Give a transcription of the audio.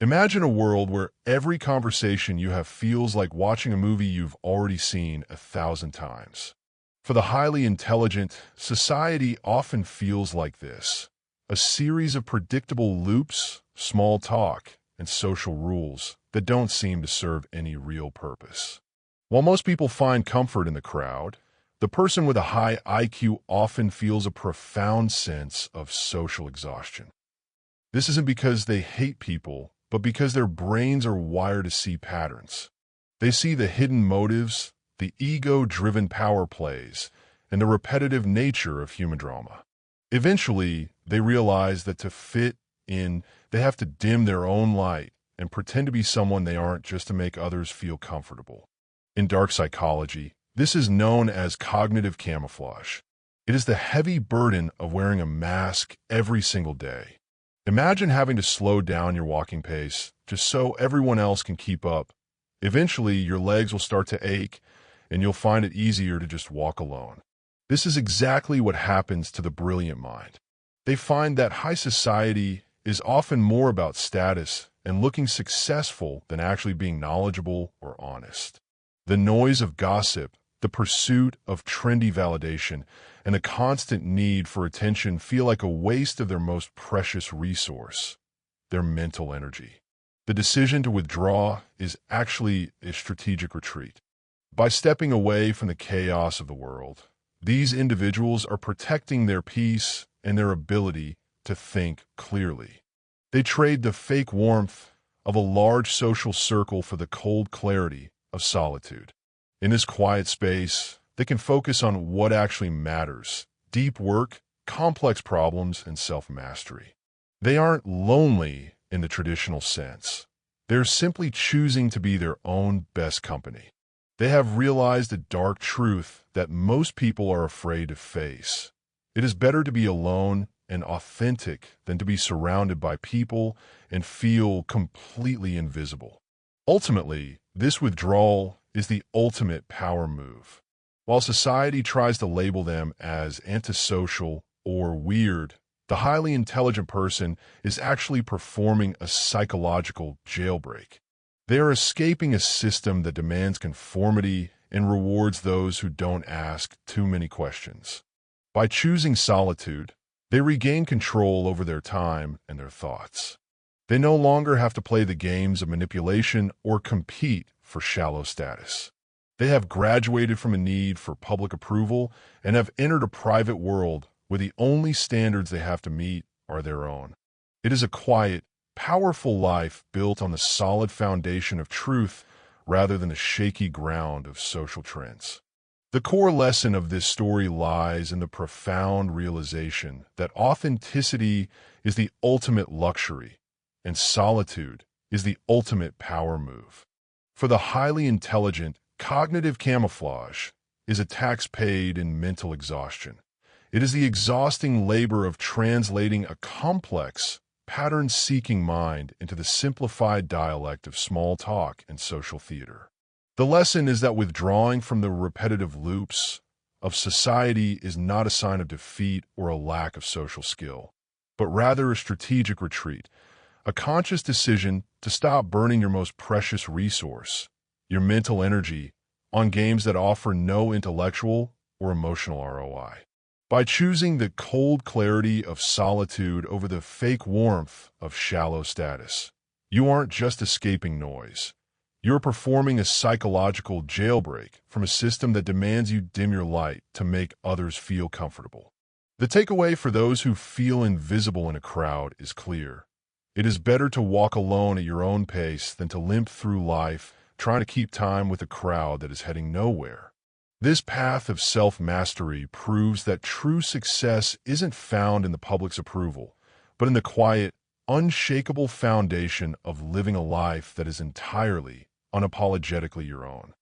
Imagine a world where every conversation you have feels like watching a movie you've already seen 1,000 times. For the highly intelligent, society often feels like this. A series of predictable loops, small talk, and social rules that don't seem to serve any real purpose. While most people find comfort in the crowd, the person with a high IQ often feels a profound sense of social exhaustion. This isn't because they hate people, but because their brains are wired to see patterns. They see the hidden motives, the ego-driven power plays, and the repetitive nature of human drama. Eventually, they realize that to fit in, they have to dim their own light and pretend to be someone they aren't just to make others feel comfortable. In dark psychology, this is known as cognitive camouflage. It is the heavy burden of wearing a mask every single day. Imagine having to slow down your walking pace just so everyone else can keep up. Eventually, your legs will start to ache, and you'll find it easier to just walk alone. This is exactly what happens to the brilliant mind. They find that high society is often more about status and looking successful than actually being knowledgeable or honest. The noise of gossip, the pursuit of trendy validation, and the constant need for attention feel like a waste of their most precious resource, their mental energy. The decision to withdraw is actually a strategic retreat. By stepping away from the chaos of the world, these individuals are protecting their peace and their ability to think clearly. They trade the fake warmth of a large social circle for the cold clarity of solitude. In this quiet space, they can focus on what actually matters: deep work, complex problems, and self-mastery. They aren't lonely in the traditional sense. They're simply choosing to be their own best company. They have realized a dark truth that most people are afraid to face. It is better to be alone and authentic than to be surrounded by people and feel completely invisible. Ultimately, this withdrawal is the ultimate power move. While society tries to label them as antisocial or weird, the highly intelligent person is actually performing a psychological jailbreak. They are escaping a system that demands conformity and rewards those who don't ask too many questions. By choosing solitude, they regain control over their time and their thoughts. They no longer have to play the games of manipulation or compete for shallow status. They have graduated from a need for public approval and have entered a private world where the only standards they have to meet are their own. It is a quiet, powerful life built on the solid foundation of truth rather than the shaky ground of social trends. The core lesson of this story lies in the profound realization that authenticity is the ultimate luxury and solitude is the ultimate power move. For the highly intelligent, cognitive camouflage is a tax paid in mental exhaustion. It is the exhausting labor of translating a complex, pattern-seeking mind into the simplified dialect of small talk and social theater. The lesson is that withdrawing from the repetitive loops of society is not a sign of defeat or a lack of social skill, but rather a strategic retreat, a conscious decision to stop burning your most precious resource, your mental energy, on games that offer no intellectual or emotional ROI. By choosing the cold clarity of solitude over the fake warmth of shallow status, you aren't just escaping noise. You're performing a psychological jailbreak from a system that demands you dim your light to make others feel comfortable. The takeaway for those who feel invisible in a crowd is clear. It is better to walk alone at your own pace than to limp through life trying to keep time with a crowd that is heading nowhere. This path of self-mastery proves that true success isn't found in the public's approval, but in the quiet, unshakable foundation of living a life that is entirely, unapologetically your own.